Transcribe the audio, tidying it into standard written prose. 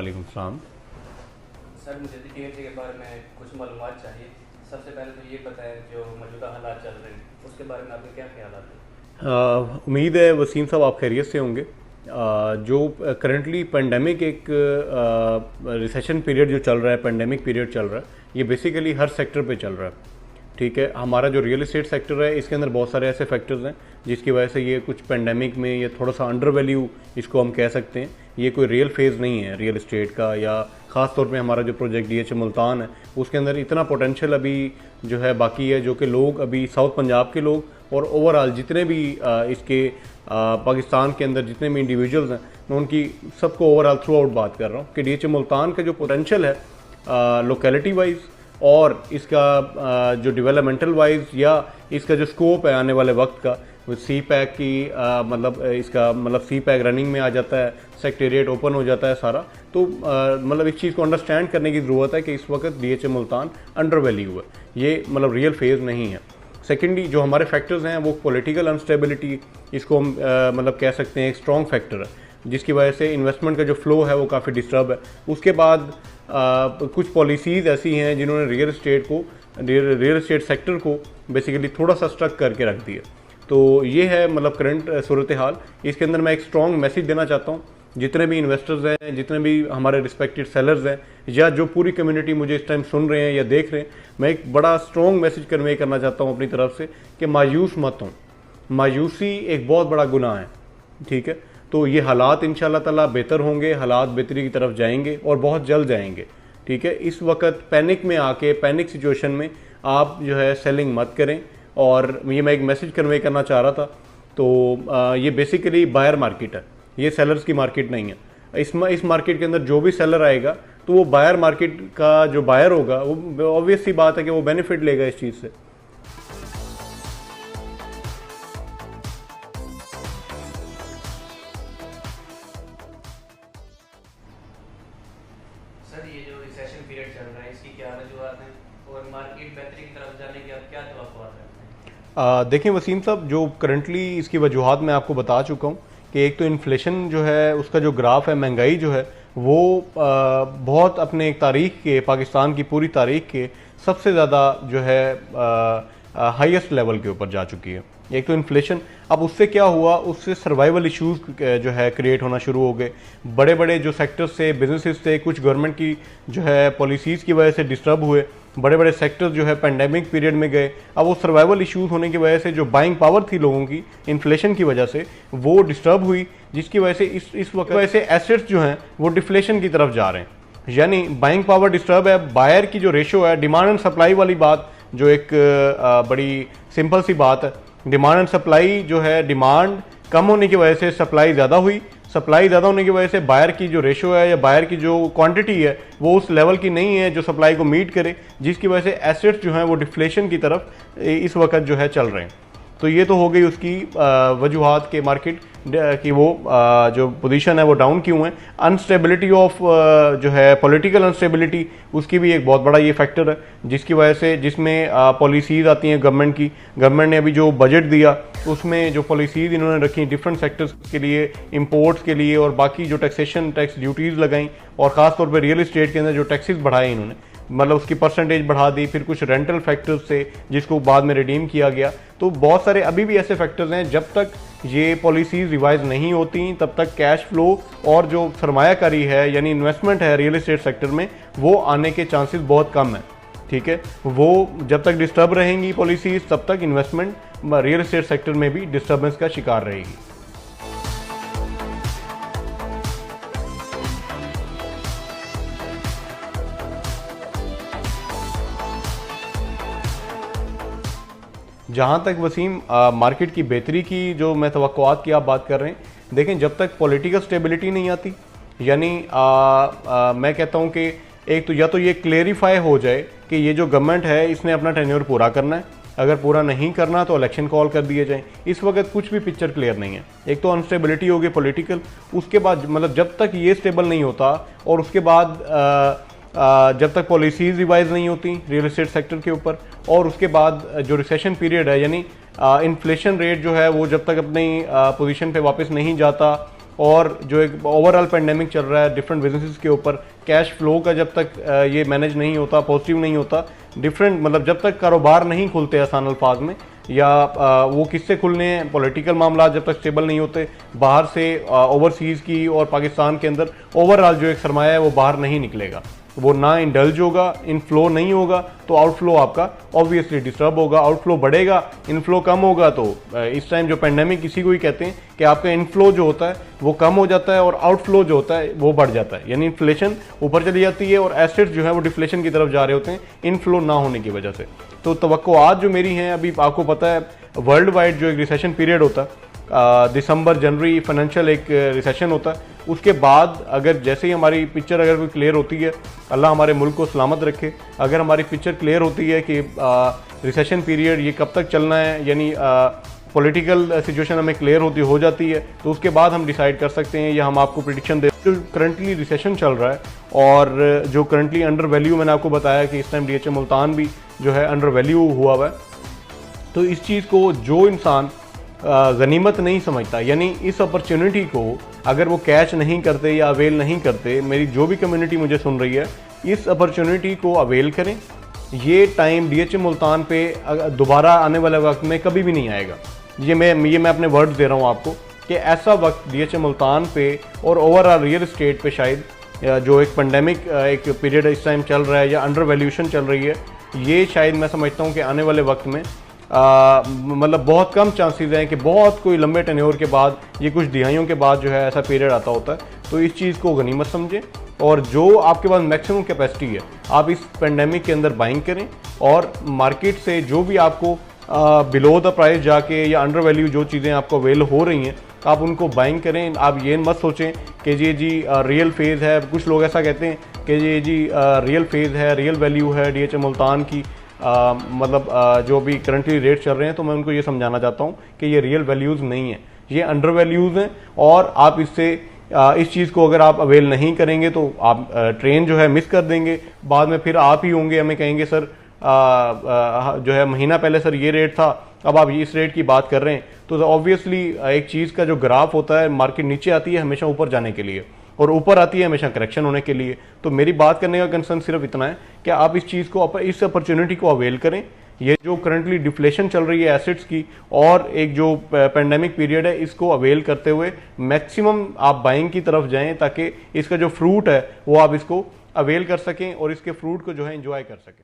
वालेकुम सलाम। सर मुझे डीएमसी के बारे में कुछ मालूमात चाहिए। सबसे पहले तो ये बताएं जो मौजूदा हालात चल रहे हैं उसके बारे में आपके क्या ख्यालात हैं। उम्मीद है वसीम साहब आप खैरियत से होंगे। जो करंटली पेंडेमिक एक रिसेशन पीरियड जो चल रहा है, पेंडेमिक पीरियड चल रहा है, ये बेसिकली हर सेक्टर पे चल रहा है। ठीक है, हमारा जो रियल एस्टेट सेक्टर है इसके अंदर बहुत सारे ऐसे फैक्टर्स हैं जिसकी वजह से ये कुछ पेंडेमिक में ये थोड़ा सा अंडर वैल्यू इसको हम कह सकते हैं। ये कोई रियल फेज़ नहीं है रियल एस्टेट का, या ख़ास तौर पे हमारा जो प्रोजेक्ट DHA मुल्तान है उसके अंदर इतना पोटेंशियल अभी जो है बाकी है, जो कि लोग अभी साउथ पंजाब के लोग और ओवरऑल जितने भी इसके पाकिस्तान के अंदर जितने भी इंडिविजुअल्स हैं, मैं उनकी सबको ओवरऑल थ्रू आउट बात कर रहा हूँ कि DHA मुल्तान का जो पोटेंशियल है लोकेलिटी वाइज और इसका जो डेवलपमेंटल वाइज या इसका जो स्कोप है आने वाले वक्त का, वो CPEC की मतलब इसका मतलब CPEC रनिंग में आ जाता है, सेक्रेटेरिएट ओपन हो जाता है सारा। तो मतलब इस चीज़ को अंडरस्टैंड करने की ज़रूरत है कि इस वक्त DHA मुल्तान अंडर वैल्यू है, ये मतलब रियल फेज़ नहीं है। सेकेंडली जो हमारे फैक्टर्स हैं वो पॉलिटिकल अनस्टेबिलिटी, इसको हम मतलब कह सकते हैं एक स्ट्रॉन्ग फैक्टर है जिसकी वजह से इन्वेस्टमेंट का जो फ्लो है वो काफ़ी डिस्टर्ब है। उसके बाद कुछ पॉलिसीज़ ऐसी हैं जिन्होंने रियल एस्टेट सेक्टर को बेसिकली थोड़ा सा स्ट्रक करके रख दिया। तो ये है मतलब करंट सूरत हाल। इसके अंदर मैं एक स्ट्रॉन्ग मैसेज देना चाहता हूँ जितने भी इन्वेस्टर्स हैं, जितने भी हमारे रिस्पेक्टेड सेलर्स हैं, या जो पूरी कम्युनिटी मुझे इस टाइम सुन रहे हैं या देख रहे हैं, मैं एक बड़ा स्ट्रॉन्ग मैसेज कन्वे करना चाहता हूँ अपनी तरफ से कि मायूस मत हों। मायूसी एक बहुत बड़ा गुनाह है। ठीक है, तो ये हालात इंशाल्लाह ताला बेहतर होंगे, हालात बेहतरी की तरफ जाएंगे और बहुत जल्द जाएंगे। ठीक है, इस वक्त पैनिक में आके, पैनिक सिचुएशन में आप जो है सेलिंग मत करें। और ये मैं एक मैसेज कन्वे करना चाह रहा था। तो ये बेसिकली बायर मार्केट है, ये सेलर्स की मार्केट नहीं है। इस मार्केट के अंदर जो भी सेलर आएगा तो वो बायर मार्केट का जो बायर होगा वो ऑब्वियस सी बात है कि वो बेनिफिट लेगा इस चीज़ से। सर ये जो रिसेशन पीरियड चल रहा है इसकी क्या वजूहत हैं और मार्केट बेहतरी की तरफ जाने की आप क्या तवक्कुआत रखते हैं। देखें वसीम साहब, जो करंटली इसकी वजूहत मैं आपको बता चुका हूँ कि एक तो इन्फ्लेशन जो है उसका जो ग्राफ है, महंगाई जो है वो बहुत अपने एक तारीख के, पाकिस्तान की पूरी तारीख के सबसे ज़्यादा जो है हाईएस्ट लेवल के ऊपर जा चुकी है। एक तो इन्फ्लेशन, अब उससे क्या हुआ, उससे सर्वाइवल इश्यूज जो है क्रिएट होना शुरू हो गए। बड़े बड़े जो सेक्टर्स थे, बिजनेसेस थे, कुछ गवर्नमेंट की जो है पॉलिसीज़ की वजह से डिस्टर्ब हुए। बड़े बड़े सेक्टर्स जो है पेंडेमिक पीरियड में गए। अब वो सर्वाइवल इश्यूज होने की वजह से जो बाइंग पावर थी लोगों की इन्फ्लेशन की वजह से वो डिस्टर्ब हुई, जिसकी वजह से इस वक्त वजह से एसेट्स जो हैं वो डिफ्लेशन की तरफ जा रहे हैं। यानी बाइंग पावर डिस्टर्ब है, बायर की जो रेशो है, डिमांड एंड सप्लाई वाली बात जो एक बड़ी सिंपल सी बात है। डिमांड एंड सप्लाई जो है, डिमांड कम होने की वजह से सप्लाई ज़्यादा हुई, सप्लाई ज़्यादा होने की वजह से बायर की जो रेशो है या बायर की जो क्वांटिटी है वो उस लेवल की नहीं है जो सप्लाई को मीट करे, जिसकी वजह से एसेट्स जो हैं वो डिफ्लेशन की तरफ इस वक्त जो है चल रहे हैं। तो ये तो हो गई उसकी वजूहात के मार्केट की वो जो पोजीशन है वो डाउन क्यों है। अनस्टेबिलिटी ऑफ जो है पॉलिटिकल अनस्टेबिलिटी, उसकी भी एक बहुत बड़ा ये फैक्टर है जिसकी वजह से, जिसमें पॉलिसीज़ आती हैं गवर्नमेंट की। गवर्नमेंट ने अभी जो बजट दिया उसमें जो पॉलिसीज़ इन्होंने रखी डिफरेंट सेक्टर्स के लिए, इंपोर्ट्स के लिए और बाकी जो टैक्सेशन टैक्स ड्यूटीज़ लगाई, और ख़ास तौर पर रियल इस्टेट के अंदर जो टैक्सेस बढ़ाए इन्होंने, मतलब उसकी परसेंटेज बढ़ा दी, फिर कुछ रेंटल फैक्टर्स से जिसको बाद में रिडीम किया गया। तो बहुत सारे अभी भी ऐसे फैक्टर्स हैं, जब तक ये पॉलिसीज़ रिवाइज नहीं होती तब तक कैश फ्लो और जो सरमायाकारी है यानी इन्वेस्टमेंट है रियल एस्टेट सेक्टर में वो आने के चांसेस बहुत कम है। ठीक है, वो जब तक डिस्टर्ब रहेंगी पॉलिसीज़ तब तक इन्वेस्टमेंट रियल एस्टेट सेक्टर में भी डिस्टर्बेंस का शिकार रहेगी। जहाँ तक वसीम मार्केट की बेहतरी की जो मैं तवक्कुआत की आप बात कर रहे हैं, देखें जब तक पॉलिटिकल स्टेबिलिटी नहीं आती, यानी मैं कहता हूँ कि एक तो या तो ये क्लेरिफाई हो जाए कि ये जो गवर्नमेंट है इसने अपना टेन्योर पूरा करना है, अगर पूरा नहीं करना तो इलेक्शन कॉल कर दिए जाएं। इस वक्त कुछ भी पिक्चर क्लियर नहीं है। एक तो अनस्टेबिलिटी होगी पॉलिटिकल, उसके बाद मतलब जब तक ये स्टेबल नहीं होता और उसके बाद जब तक पॉलिसीज़ रिवाइज नहीं होती रियल एस्टेट सेक्टर के ऊपर, और उसके बाद जो रिसेशन पीरियड है यानी इन्फ्लेशन रेट जो है वो जब तक अपनी पोजीशन पे वापस नहीं जाता और जो एक ओवरऑल पेंडेमिक चल रहा है डिफरेंट बिजनेसेस के ऊपर, कैश फ्लो का जब तक ये मैनेज नहीं होता, पॉजिटिव नहीं होता, डिफरेंट मतलब जब तक कारोबार नहीं खुलते आसान अल्फाज में, या वो किससे खुलने हैं, पॉलिटिकल मामला जब तक स्टेबल नहीं होते, बाहर से ओवरसीज़ की और पाकिस्तान के अंदर ओवरऑल जो एक सरमाया है वो बाहर नहीं निकलेगा, वो ना इंडल्ज होगा, इनफ्लो नहीं होगा, तो आउटफ्लो आपका ऑब्वियसली डिस्टर्ब होगा। आउटफ्लो बढ़ेगा, इनफ्लो कम होगा, तो इस टाइम जो पेंडेमिक इसी को ही कहते हैं कि आपका इनफ्लो जो होता है वो कम हो जाता है और आउटफ्लो जो होता है वो बढ़ जाता है, यानी इन्फ्लेशन ऊपर चली जाती है और एसेट्स जो है वो डिफ्लेशन की तरफ जा रहे होते हैं इनफ्लो ना होने की वजह से। तो तवक्कुआत जो मेरी हैं, अभी आपको पता है वर्ल्ड वाइड जो एक रिसेशन पीरियड होता है, दिसंबर जनवरी फाइनेंशियल एक रिसेशन होता है, उसके बाद अगर जैसे ही हमारी पिक्चर अगर कोई क्लियर होती है, अल्लाह हमारे मुल्क को सलामत रखे, अगर हमारी पिक्चर क्लियर होती है कि रिसेशन पीरियड ये कब तक चलना है, यानी पॉलिटिकल सिचुएशन हमें क्लियर होती हो जाती है, तो उसके बाद हम डिसाइड कर सकते हैं या हम आपको प्रेडिक्शन दे। जो करंटली रिसेशन चल रहा है और जो करंटली अंडर वैल्यू, मैंने आपको बताया कि इस टाइम DHA मुल्तान भी जो है अंडर वैल्यू हुआ हुआ है, तो इस चीज़ को जो इंसान गनीमत नहीं समझता, यानी इस अपॉर्चुनिटी को अगर वो कैच नहीं करते या अवेल नहीं करते, मेरी जो भी कम्युनिटी मुझे सुन रही है, इस अपॉर्चुनिटी को अवेल करें। ये टाइम DHA मुल्तान पे दोबारा आने वाले वक्त में कभी भी नहीं आएगा। ये मैं अपने वर्ड्स दे रहा हूँ आपको कि ऐसा वक्त DHA मुल्तान पे और ओवरऑल रियल इस्टेट पे शायद जो एक पेंडेमिक एक पीरियड इस टाइम चल रहा है या अंडर वैल्यूएशन चल रही है, ये शायद मैं समझता हूँ कि आने वाले वक्त में मतलब बहुत कम चांसेस हैं कि बहुत कोई लंबे टेन्योर के बाद, ये कुछ दिहाइयों के बाद जो है ऐसा पीरियड आता होता है। तो इस चीज़ को गनीमत समझें और जो आपके पास मैक्सिमम कैपेसिटी है आप इस पेंडेमिक के अंदर बाइंग करें, और मार्केट से जो भी आपको बिलो द प्राइस जाके या अंडर वैल्यू जो चीज़ें आपको अवेल हो रही हैं आप उनको बाइंग करें। आप ये मत सोचें कि जी रियल फेज़ है, कुछ लोग ऐसा कहते हैं कि जी रियल फेज़ है, रियल वैल्यू है DHA मुल्तान की, मतलब जो भी करंटली रेट चल रहे हैं, तो मैं उनको ये समझाना चाहता हूँ कि ये रियल वैल्यूज़ नहीं है, ये अंडर वैल्यूज़ हैं। और आप इससे इस चीज़ को अगर आप अवेल नहीं करेंगे तो आप ट्रेन जो है मिस कर देंगे। बाद में फिर आप ही होंगे हमें कहेंगे सर जो है महीना पहले सर ये रेट था, अब आप इस रेट की बात कर रहे हैं। तो ऑब्वियसली एक चीज़ का जो ग्राफ होता है, मार्केट नीचे आती है हमेशा ऊपर जाने के लिए और ऊपर आती है हमेशा करेक्शन होने के लिए। तो मेरी बात करने का कंसर्न सिर्फ इतना है कि आप इस चीज़ को, इस अपॉर्चुनिटी को अवेल करें। ये जो करंटली डिफ्लेशन चल रही है एसेट्स की और एक जो पेंडेमिक पीरियड है, इसको अवेल करते हुए मैक्सिमम आप बाइंग की तरफ जाएं ताकि इसका जो फ्रूट है वो आप इसको अवेल कर सकें और इसके फ्रूट को जो है एंजॉय कर सकें।